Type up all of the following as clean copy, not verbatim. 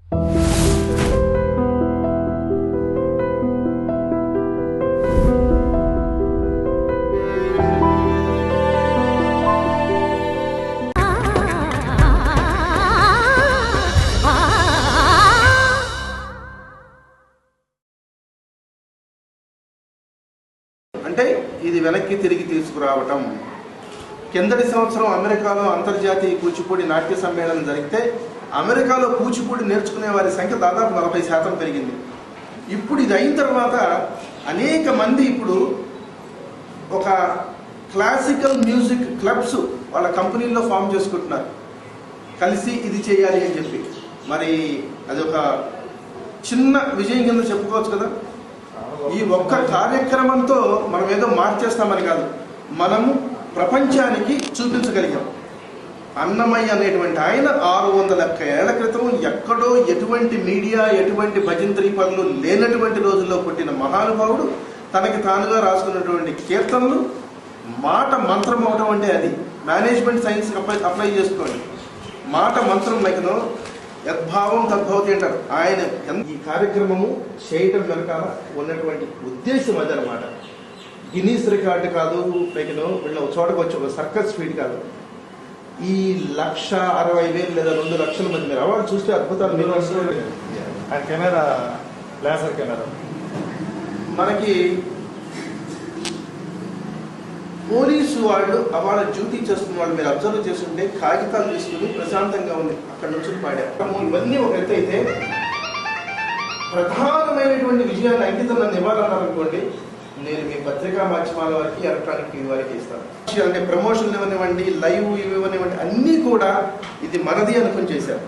అంటే ఇది వెనక్కి తిరిగి తీసుకురావటం. కిందటి సంవత్సరం అమెరికాలో అంతర్జాతీయ కూచిపూడి నాట్య సమ్మేళనం జరిగితే అమెరికాలో కూచిపూడి నేర్చుకునే వారి సంఖ్య దాదాపు 40% పెరిగింది. ఇప్పుడు ఇది అయిన తర్వాత అనేక మంది ఇప్పుడు ఒక క్లాసికల్ మ్యూజిక్ క్లబ్స్ వాళ్ళ కంపెనీల్లో ఫామ్ చేసుకుంటున్నారు, కలిసి ఇది చేయాలి అని చెప్పి. మరి అది ఒక చిన్న విజయం కింద చెప్పుకోవచ్చు కదా. ఈ ఒక్క కార్యక్రమంతో మనం ఏదో మార్చేస్తామని కాదు, మనము ప్రపంచానికి చూపించగలిగాం. అన్నమయ్య అనేటువంటి ఆయన 600 ఏళ్ల క్రితం ఎక్కడో ఎటువంటి మీడియా ఎటువంటి భజంత్రీ పనులు లేనటువంటి రోజుల్లో పుట్టిన మహానుభావుడు తనకి తానుగా రాసుకున్నటువంటి కీర్తనలు మాట మంత్రం అవడం అంటే అది మేనేజ్మెంట్ సైన్స్ అప్లై చేసుకోండి. మాట మంత్రం లైకనో యద్భావం తద్భవతి అంటారు. ఆయన ఈ కార్యక్రమము చేయటం వెనకాల ఉన్నటువంటి ఉద్దేశం అదనమాట. గిన్నీస్ రికార్డు కాదు, లైకనో వీళ్ళ చోటకు వచ్చి ఒక సర్కస్ స్పీడ్ కాదు. ఈ 1,60,000 లేదా 2 లక్షల మంది మీరు అవార్డు చూస్తే అద్భుతాలు కెమెరా లేజర్ కెమెరా. మనకి పోలీసు వాళ్ళు వాళ్ళ డ్యూటీ చేస్తున్న వాళ్ళు మీరు అబ్జర్వ్ చేస్తుంటే కాగితాలు తీసుకుని ప్రశాంతంగా ఉంది అక్కడ నుంచి పాడారు. ఇవన్నీ ఒక ఎత్తు అయితే ప్రధానమైనటువంటి విజయాన్ని అంకితం నన్ను ఇవ్వాలన్నారనుకోండి, నేను మీ పత్రికా మాధ్యమాల వారికి ఎలక్ట్రానిక్ టీవీ వారికి ఇస్తాను. అంటే ప్రమోషన్లు ఇవ్వనివ్వండి, లైవ్ ఇవ్వనివ్వండి, అన్నీ కూడా ఇది మనది అనుకుని చేశారు.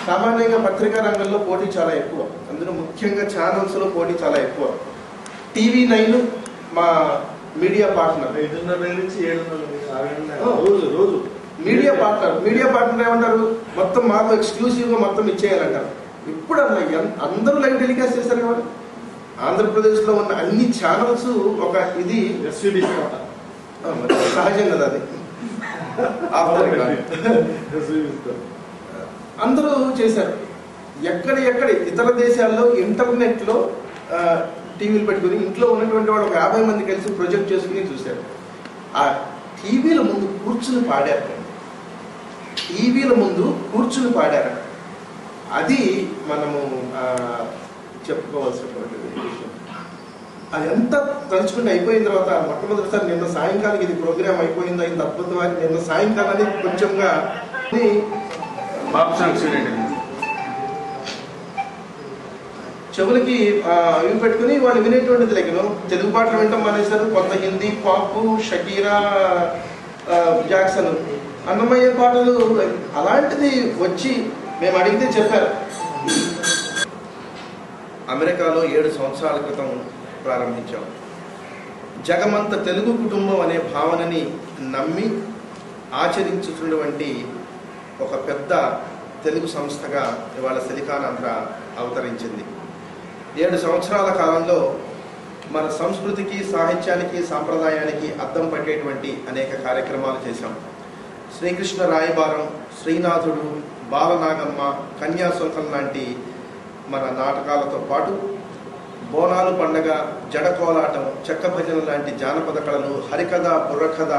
సామాన్యంగా పత్రికా రంగంలో పోటీ చాలా ఎక్కువ, అందులో ముఖ్యంగా ఛానల్స్లో పోటీ చాలా ఎక్కువ. టీవీ 9 మా మీడియా పార్ట్నర్, 5:30 నుంచి 7:30 రోజు మీడియా పార్ట్నర్ ఏమంటారు, మొత్తం మాకు ఎక్స్క్లూసివ్గా మొత్తం ఇచ్చేయాలంటారు. ఇప్పుడు అలా అందరూ లైవ్ టెలికాస్ట్ చేశారు కాబట్టి ఆంధ్రప్రదేశ్లో ఉన్న అన్ని ఛానల్స్ ఒక ఇది సహజం కదా, అది అందరూ చేశారు. ఎక్కడ ఇతర దేశాల్లో ఇంటర్నెట్లో టీవీలు పెట్టుకుని ఇంట్లో ఉన్నటువంటి వాళ్ళు ఒక 50 మంది కలిసి ప్రొజెక్ట్ చేసుకుని చూశారు. ఆ టీవీల ముందు కూర్చుని పాడారు. అది మనము చెప్పుకోవాల్సినటువంటి విషయం. అది ఎంత తలుచుకుంటే అయిపోయిన తర్వాత మొట్టమొదటిసారి నిన్న సాయంకాలం ఇది ప్రోగ్రామ్ అయిపోయింది అద్భుతమైన నిన్న సాయంకాలానికి కొంచెంగా చెవులకి ఇవి పెట్టుకుని వాళ్ళు వినేటువంటిది లెక్కను తెలుగు పాటలు వింటాం మానేశారు. కొంత హిందీ పాప్, షకీరా, జాక్సన్, అన్నమయ్య పాటలు అలాంటిది వచ్చి మేము అడిగితే చెప్పారు. అమెరికాలో 7 సంవత్సరాల క్రితం ప్రారంభించాం. జగమంత తెలుగు కుటుంబం అనే భావనని నమ్మి ఆచరించుతున్నటువంటి ఒక పెద్ద తెలుగు సంస్థగా ఇవాళ సిలికాన్ ఆంధ్ర అవతరించింది. 7 సంవత్సరాల కాలంలో మన సంస్కృతికి, సాహిత్యానికి, సాంప్రదాయానికి అద్దం పట్టేటువంటి అనేక కార్యక్రమాలు చేశాం. శ్రీకృష్ణ రాయబారం, శ్రీనాథుడు, బాలనాగమ్మ, కన్యాశుల్కం లాంటి మన నాటకాలతో పాటు బోనాలు పండగ, జడకోలాటం, చెక్క భజన లాంటి జానపద కళలు, హరికథ, బుర్రకథ,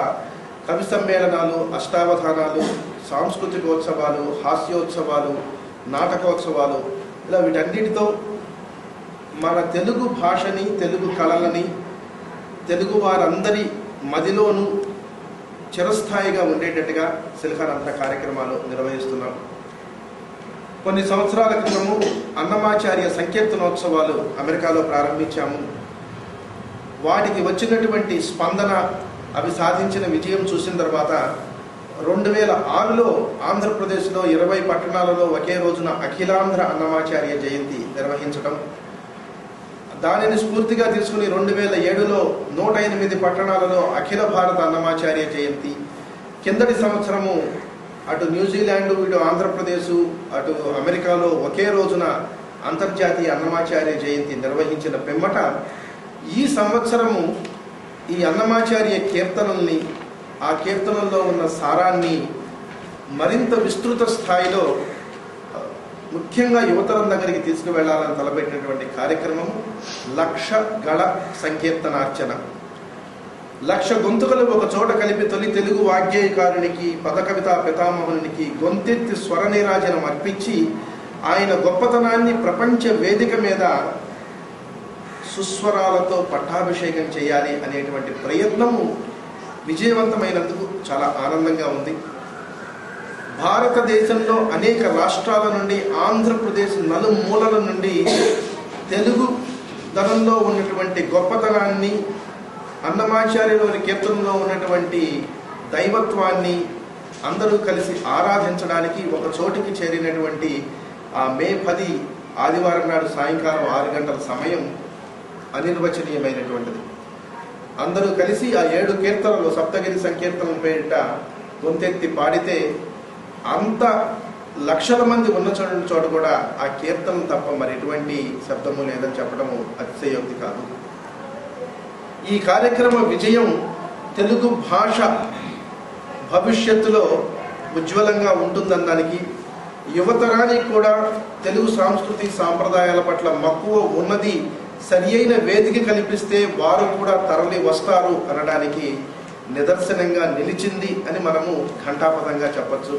కవి సమ్మేళనాలు, అష్టావధానాలు, సాంస్కృతికోత్సవాలు, హాస్యోత్సవాలు, నాటకోత్సవాలు, ఇలా వీటన్నిటితో మన తెలుగు భాషని, తెలుగు కళలని తెలుగు వారందరి మదిలోనూ చిరస్థాయిగా ఉండేటట్టుగా సిలికాన్ ఆంధ్ర కార్యక్రమాలు నిర్వహిస్తున్నాం. కొన్ని సంవత్సరాల క్రితము అన్నమాచార్య సంకీర్తనోత్సవాలు అమెరికాలో ప్రారంభించాము. వాటికి వచ్చినటువంటి స్పందన, అవి సాధించిన విజయం చూసిన తర్వాత 2006లో ఆంధ్రప్రదేశ్లో 20 పట్టణాలలో ఒకే రోజున అఖిలాంధ్ర అన్నమాచార్య జయంతి నిర్వహించడం, దానిని స్ఫూర్తిగా తీసుకుని 2007లో 108 పట్టణాలలో అఖిల భారత అన్నమాచార్య జయంతి, కిందటి సంవత్సరము అటు న్యూజిలాండ్, ఇటు ఆంధ్రప్రదేశ్, అటు అమెరికాలో ఒకే రోజున అంతర్జాతీయ అన్నమాచార్య జయంతి నిర్వహించిన పిమ్మట ఈ సంవత్సరము ఈ అన్నమాచార్య కీర్తనల్ని, ఆ కీర్తనల్లో ఉన్న సారాన్ని మరింత విస్తృత స్థాయిలో ముఖ్యంగా యువతరం దగ్గరికి తీసుకువెళ్లాలని తలపెట్టినటువంటి కార్యక్రమం 1,00,000 గళ సంకీర్తనార్చన. 1,00,000 గొంతుకలు ఒక చోట కలిపి తొలి తెలుగు వాగ్గేయకారునికి, పదకవితా పితామహునికి గొంతెత్తి స్వర నీరాజనం అర్పించి ఆయన గొప్పతనాన్ని ప్రపంచ వేదిక మీద సుస్వరాలతో పట్టాభిషేకం చేయాలి అనేటువంటి ప్రయత్నము విజయవంతమైనందుకు చాలా ఆనందంగా ఉంది. భారతదేశంలో అనేక రాష్ట్రాల నుండి, ఆంధ్రప్రదేశ్ నలుమూలల నుండి తెలుగు ధనంలో ఉన్నటువంటి గొప్పతనాన్ని, అన్నమాచార్యులోని కీర్తనలో ఉన్నటువంటి దైవత్వాన్ని అందరూ కలిసి ఆరాధించడానికి ఒక చోటికి చేరినటువంటి ఆ మే 10 ఆదివారం నాడు సాయంకాలం 6 గంటల సమయం అనిర్వచనీయమైనటువంటిది. అందరూ కలిసి ఆ 7 కీర్తనలు, సప్తగిరి సంకీర్తనం పేరిట గొంతెత్తి పాడితే అంత లక్షల మంది ఉన్న చోట కూడా ఆ కీర్తనం తప్ప మరి ఎటువంటి శబ్దము లేదని చెప్పడము అతిశయోక్తి కాదు. ఈ కార్యక్రమ విజయం తెలుగు భాష భవిష్యత్తులో ఉజ్వలంగా ఉంటుందనడానికి, యువతరానికి కూడా తెలుగు సంస్కృతి సాంప్రదాయాల పట్ల మక్కువ ఉన్నది, సరి అయిన వేదిక కల్పిస్తే వారు కూడా తరలి వస్తారు అనడానికి నిదర్శనంగా నిలిచింది అని మనము ఘంటాపథంగా చెప్పచ్చు.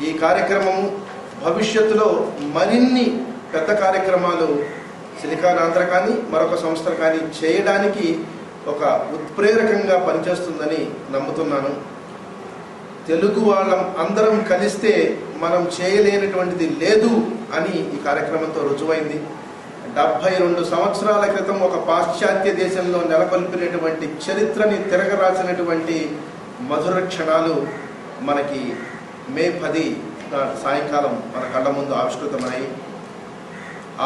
ఈ కార్యక్రమము భవిష్యత్తులో మరిన్ని పెద్ద కార్యక్రమాలు సిలికాన్ ఆంధ్ర కానీ మరొక సంస్థలు కానీ చేయడానికి ఒక ఉత్ప్రేరకంగా పనిచేస్తుందని నమ్ముతున్నాను. తెలుగు వాళ్ళం అందరం కలిస్తే మనం చేయలేనటువంటిది లేదు అని ఈ కార్యక్రమంతో రుజువైంది. 72 సంవత్సరాల క్రితం ఒక పాశ్చాత్య దేశంలో నెలకొల్పినటువంటి చరిత్రని తిరగరాసినటువంటి మధుర క్షణాలు మనకి మే 10 సాయంకాలం మన కళ్ళ ముందు ఆవిష్కృతమయ్యాయి.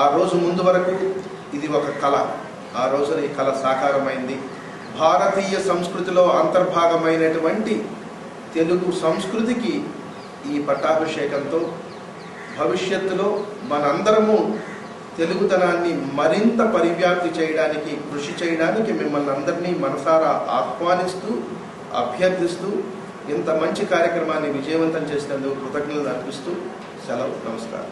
ఆ రోజు ముందు వరకు ఇది ఒక కళ, ఆ రోజున ఈ కళ సాకారమైంది. భారతీయ సంస్కృతిలో అంతర్భాగమైనటువంటి తెలుగు సంస్కృతికి ఈ పట్టాభిషేకంతో భవిష్యత్తులో మనందరము తెలుగుతనాన్ని మరింత పరివ్యాప్తి చేయడానికి, కృషి చేయడానికి మిమ్మల్ని అందరినీ మనసారా ఆహ్వానిస్తూ, అభ్యర్థిస్తూ ఇంత మంచి కార్యక్రమాన్ని విజయవంతం చేసినందుకు కృతజ్ఞతలు అర్పిస్తూ సెలవు. నమస్కారం.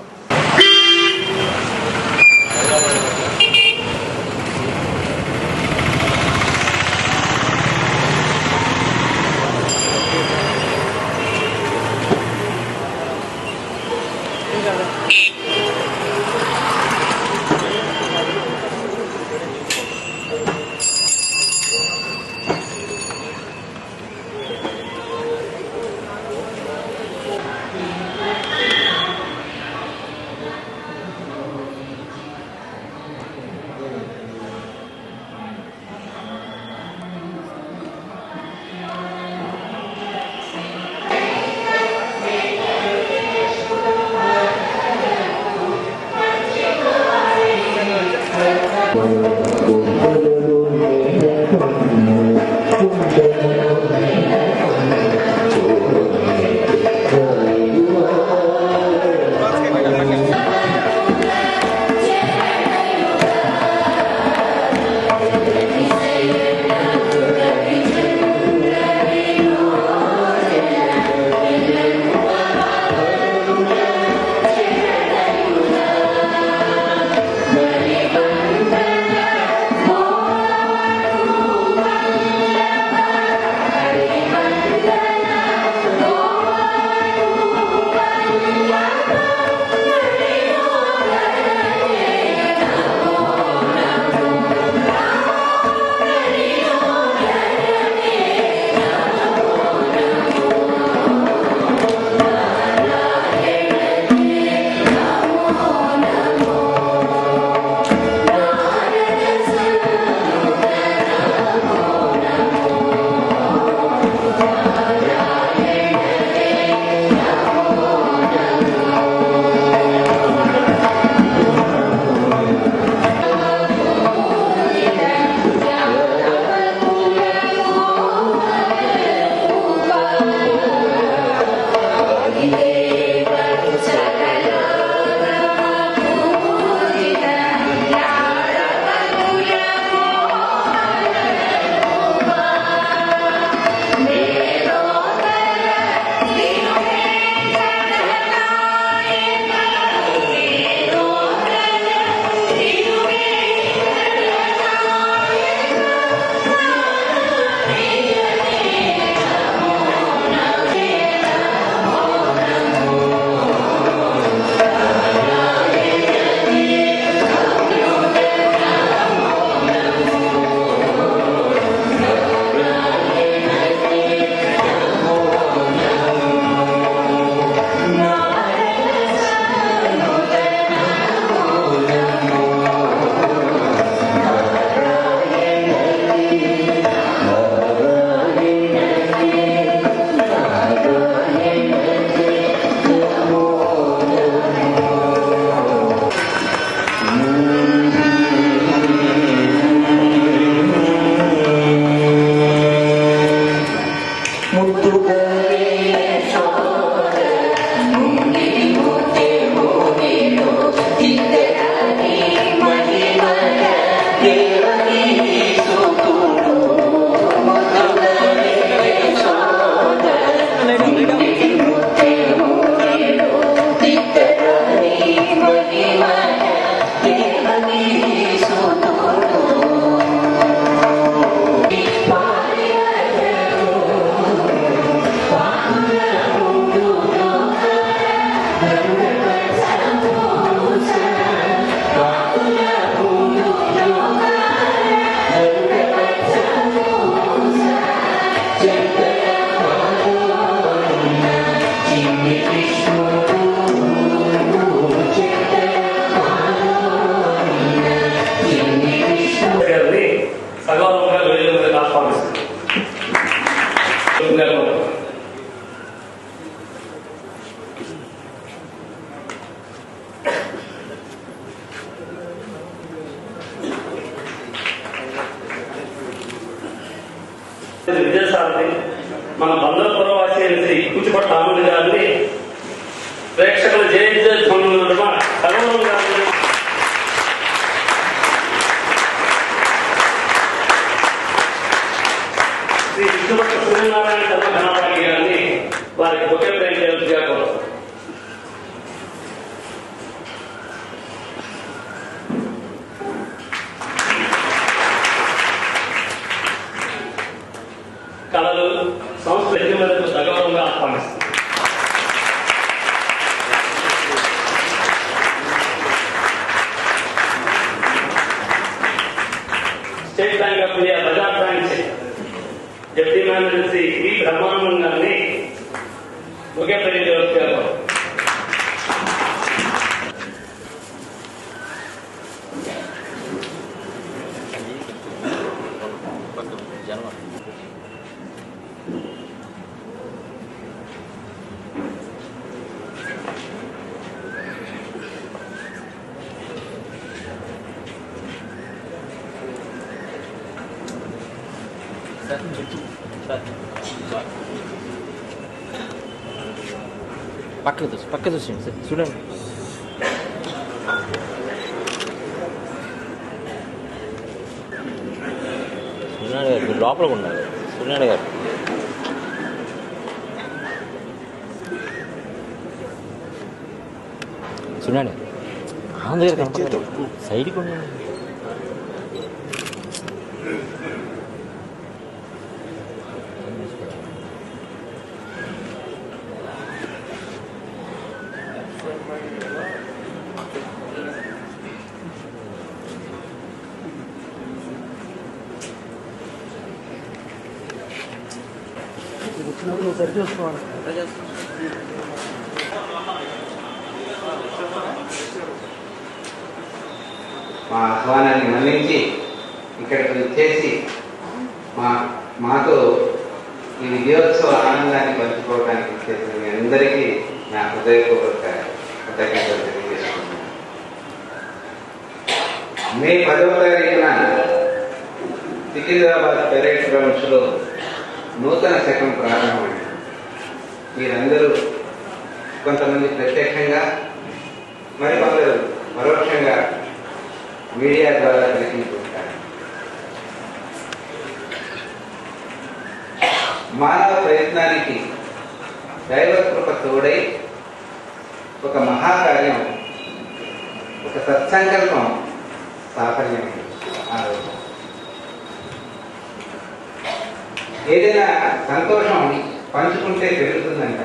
విద్యాసారథి మన బందరపురవాసి అయిన శ్రీ కూచిపట్ల ఆనంద్ గారిని ప్రేక్షకుల జయంతి శ్రీ విష్ణుపట్ల సూర్యనారాయణ శర్మ ఘనపాటి గారిని వారికి ఒకే ప్రయత్నిగా కోరుతారు. కళలు సంస్కృతి మేరకు సగౌరవంగా ఆహ్వానిస్తుంది. State Bank of India Bajaj branch deputy manager Shri V Brahmanandam గారిని ఒకే ప్రయత్నిగా పక్క చూసింది సార్ చూడండి. సూర్యనారాయణ గారు మీరు లోపల ఉన్నారు. సూర్యనారాయణ గారు సూర్యనారాయణ ఆనంద్ గారు కనపడలేదు. సైడ్కి ఉన్నాడు. సరి చూసుకోవాలి. మా ఆహ్వానాన్ని మన్నించి ఇక్కడికి వచ్చేసి మాతో ఈ విజయోత్సవ ఆనందాన్ని పంచుకోవడానికి వచ్చేసిన మీ అందరికీ నా హృదయపూర్వక కృతజ్ఞతలు తెలియజేస్తున్నాను. మే 10వ తారీఖున సికింద్రాబాద్ పెరేడ్ గ్రౌండ్స్లో నూతన శకం ప్రారంభమైంది. మీరందరూ కొంతమంది ప్రత్యక్షంగా మరికొందరు పరోక్షంగా మీడియా ద్వారా తెలిసించుకుంటారు. మానవ ప్రయత్నానికి దైవకృప తోడై ఒక మహాకార్యం, ఒక సత్సంకల్పం సాఫల్యమైంది. ఆ రోజు ఏదైనా సంతోషం పంచుకుంటే పెరుగుతుందంట.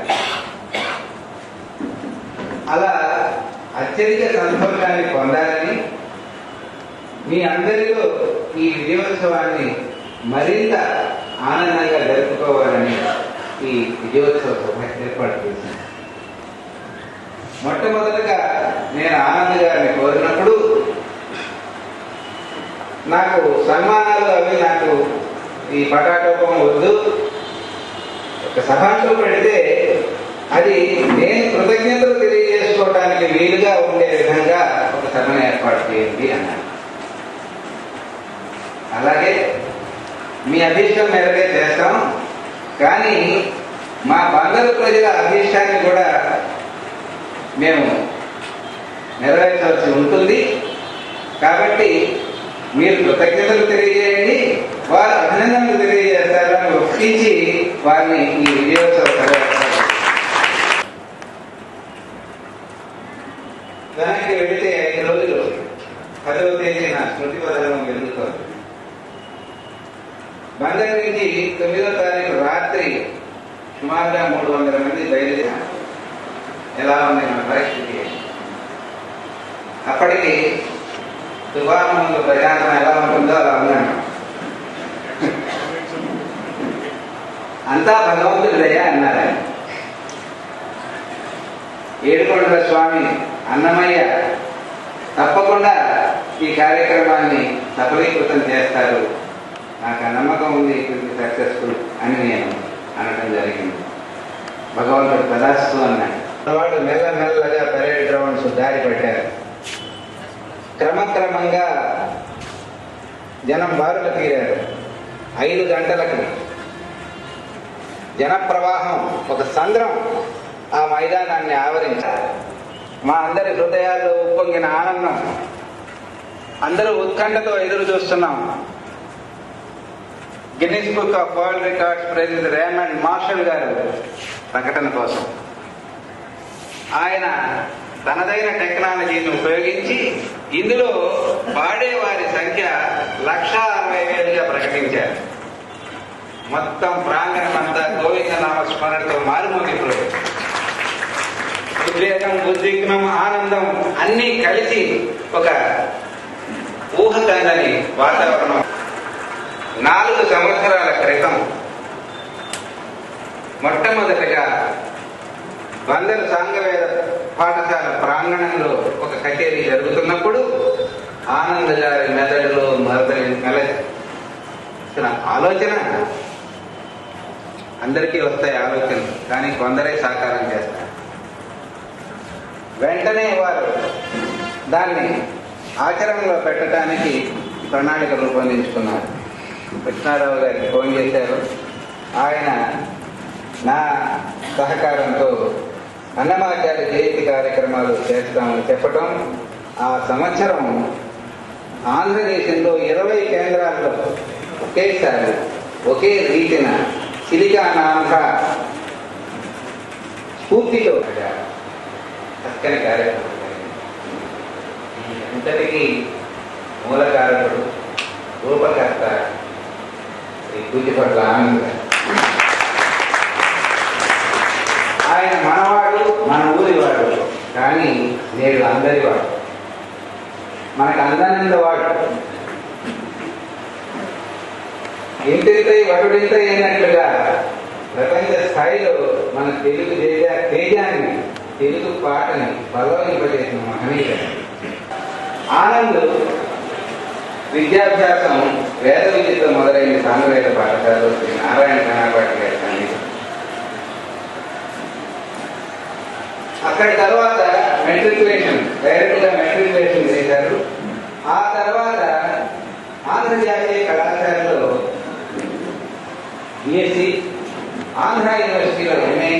అలా అత్యధిక సంతోషాన్ని పొందాలని, మీ అందరిలో ఈ విజయోత్సవాన్ని మరింత ఆనందంగా జరుపుకోవాలని ఈ విజయోత్సవ సభ ఏర్పాటు చేశాను. మొట్టమొదటిగా నేను ఆనంద్ గారిని కోరినప్పుడు నాకు సన్మానాలు అవి నాకు ఈ పటాటోపం వద్దు, ఒక సభలో పెడితే అది నేను కృతజ్ఞతలు తెలియజేసుకోవడానికి వీలుగా ఉండే విధంగా ఒక సభను ఏర్పాటు చేయండి అన్నాడు. అలాగే మీ అభీష్టం మేరకే చేస్తాం, కానీ మా బందరు ప్రజల అభీష్టాన్ని కూడా మేము నెరవేర్చవలసి ఉంటుంది. కాబట్టి మీరు కృతజ్ఞతలు తెలియజేయండి, వారు అభినందనలు తెలియజేస్తారని ఒప్పించి వారిని ఈ విజయోత్సవ వెనక్కి వెళితే 5 రోజులు 10వ తేదీన స్మృతి పథకం వెలుగుతోంది. బందర్ నుంచి 9వ తారీఖు రాత్రి సుమారుగా 300 మంది బయలుదేరారు. ఎలా ఉంది మన పరిస్థితి? అప్పటికి తుఫాను ముందు ప్రశాంతం ఎలా ఉంటుందో అలా ఉన్నాను. అంతా భగవంతుడి దయ అన్నారు ఆయన. ఏడుకొండల స్వామి అన్నమయ్య తప్పకుండా ఈ కార్యక్రమాన్ని సఫలీకృతం చేస్తారు, నాకు ఆ నమ్మకం ఉంది, ఇది సక్సెస్ఫుల్ అని నేను అనడం జరిగింది. భగవంతుడు తదాస్తు అన్నాడు. వాళ్ళు మెల్లమెల్లగా పరేడ్ గ్రౌండ్స్ దారి పట్టారు. క్రమక్రమంగా జనం బారులు తీరారు. 5 గంటలకు జనప్రవాహం ఒక సంద్రం ఆ మైదానాన్ని ఆవరించారు. మా అందరి హృదయాల్లో ఉప్పొంగిన ఆనందం. అందరూ ఉత్కంఠతో ఎదురు చూస్తున్నాం Guinness Book of World Records president Raymond Marshall garu ప్రకటన కోసం. ఆయన తనదైన టెక్నాలజీని ఉపయోగించి ఇందులో పాడేవారి సంఖ్య 1,60,000గా ప్రకటించారు. మొత్తం ప్రాంగణం అంతా గోవిందనామ స్మరణతో మారుమోగిపోయింది. ఉద్వేగం, ఉద్విగ్నం, ఆనందం అన్నీ కలిసి ఒక ఊహకందని వాతావరణం. 4 సంవత్సరాల క్రితం మొట్టమొదటిగా బందరు సాంగవేద పాఠశాల ప్రాంగణంలో ఒక కచేరీ జరుగుతున్నప్పుడు ఆనంద్ గారి మెదడులో మెలసిన ఆలోచన, అందరికీ వస్తాయి ఆలోచనలు, కానీ కొందరే సాకారం చేస్తారు. వెంటనే వారు దాన్ని ఆచరణలో పెట్టడానికి ప్రణాళిక రూపొందించుకున్నారు. కృష్ణారావు గారికి ఫోన్ చేశారు. ఆయన నా సహకారంతో అన్నమాచార్య జయంతి కార్యక్రమాలు చేస్తామని చెప్పటం, ఆ సంవత్సరం ఆంధ్రదేశంలో 20 కేంద్రాల్లో ఒకేసారి ఒకే రీతిన సిలికానాంధ్ర స్ఫూర్తితో చక్కని కార్యక్రమం. ఇంతటికీ మూలకారకుడు, రూపకర్త శ్రీ పూజ్యపట్ల ఆనంద్ గారు. ఆయన మనవాడు, మన ఊరివాడు, కానీ నేడు అందరివాడు, మనకు అందనందవాడు. ఇంటింతై వటుడింతై అయినట్లుగా ప్రపంచ స్థాయిలో మన తెలుగు తేజాన్ని, తెలుగు పాటని పల్లవింపజేసిన మహనీయుడు. ఆనంద్ విద్యాభ్యాసం వేద విద్యతో మొదలైన సాంగవేద పాఠశాలలో శ్రీ నారాయణ కనాపాటి గారి సంగీతం. అక్కడి తర్వాత మెట్రికులేషన్, డైరెక్ట్ గా మెట్రికులేషన్ చేశారు. ఆ తర్వాత ఆంధ్రజాతీయ కళాశాలలో బిఎస్సి, ఆంధ్ర యూనివర్సిటీలో ఎంఏ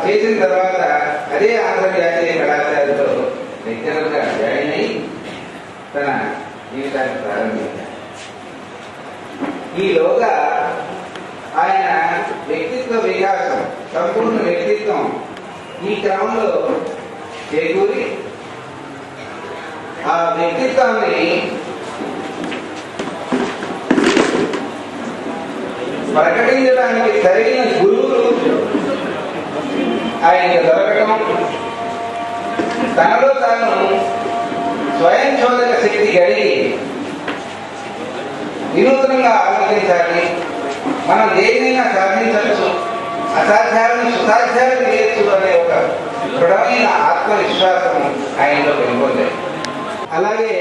చేసిన తర్వాత అదే ఆంధ్రజాతీయ కళాశాలలో లెక్చరర్గా జాయిన్ అయి తన జీవితాన్ని ప్రారంభించారు. ఈలోగా ఆయన వ్యక్తిత్వ వికాసం, సంపూర్ణ వ్యక్తిత్వం ఈ క్రమంలో చేకూరి ఆ వ్యక్తిత్వాన్ని ప్రకటించడానికి సరైన గురువులు ఆయనకు దొరకడం, తనలో తాను స్వయం చోదక శక్తి కలిగి వినూత్నంగా ఆలోచించాలి, మనం దేనినైనా సాధించవచ్చు, అసాధ్యాలను సుసాధ్యాలు చేయొచ్చు అనే ఒక దృఢమైన ఆత్మవిశ్వాసం ఆయనలో పెరిగిపోతాయి. అలాగే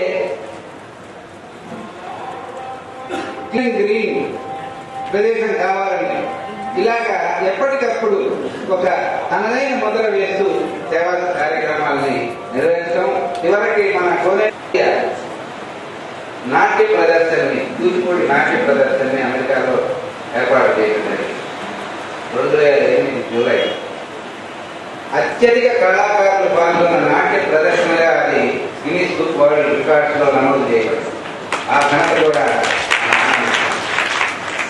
గ్రీన్ ప్రదేశం కావాలని ఇలాగా ఎప్పటికప్పుడు ఒక తనదైన మొదల వేస్తూ సేవా కార్యక్రమాలని నిర్వహించడం. చివరికి మన కోనేరు నాట్య ప్రదర్శనని, కూచిపూడి నాట్య ప్రదర్శనని అమెరికాలో ఏర్పాటు చేయడం జరిగింది 2008 జూలై. అత్యధిక కళాకారులు పాల్గొన్న నాట్య ప్రదర్శనగా అది గిన్నిస్ బుక్ వరల్డ్ రికార్డ్స్ లో నమోదు చేయబడింది. ఆ ఘనత కూడా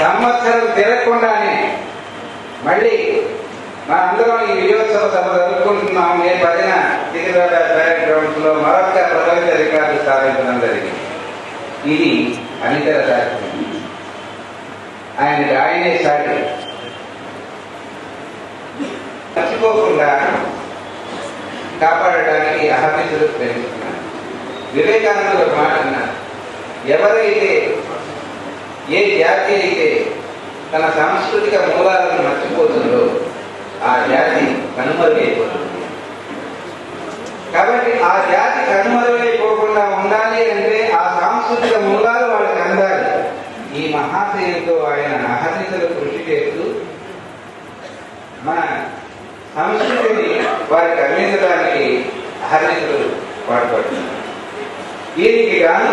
సంవత్సరం తిరగకుండానే మళ్ళీ మన అందరం ఈ విజయోత్సవ సభ జరుపుకుంటున్నాం. మే 10న సికింద్రాబాద్ పరేడ్ గ్రౌండ్స్ లో మరొక ప్రపంచ రికార్డు స్థాపించడం జరిగింది. ఇది అనితర సాధ్యం. ఆయనే సాటి. మర్చిపోకుండా కాపాడటానికి అహర్నిశలు ప్రేమిస్తున్నారు. వివేకానంద ఒక మాట అన్నారు, ఎవరైతే ఏ జాతి అయితే తన సాంస్కృతిక మూలాలను మర్చిపోతుందో ఆ జాతి కనుమరుగైపోతుంది. కాబట్టి ఆ జాతి కనుమరుగైపోకుండా ఉండాలి అంటే ఆ సాంస్కృతిక మూలాలు వాళ్ళకి అందాలి. ఈ మహాశయంతో ఆయన అహర్నిశలు కృషి చేస్తూ మన సంస్కృతిని వారికి అందించడానికి అహర్నిశలు పాటుపడుతున్నారు. దీనికి గాను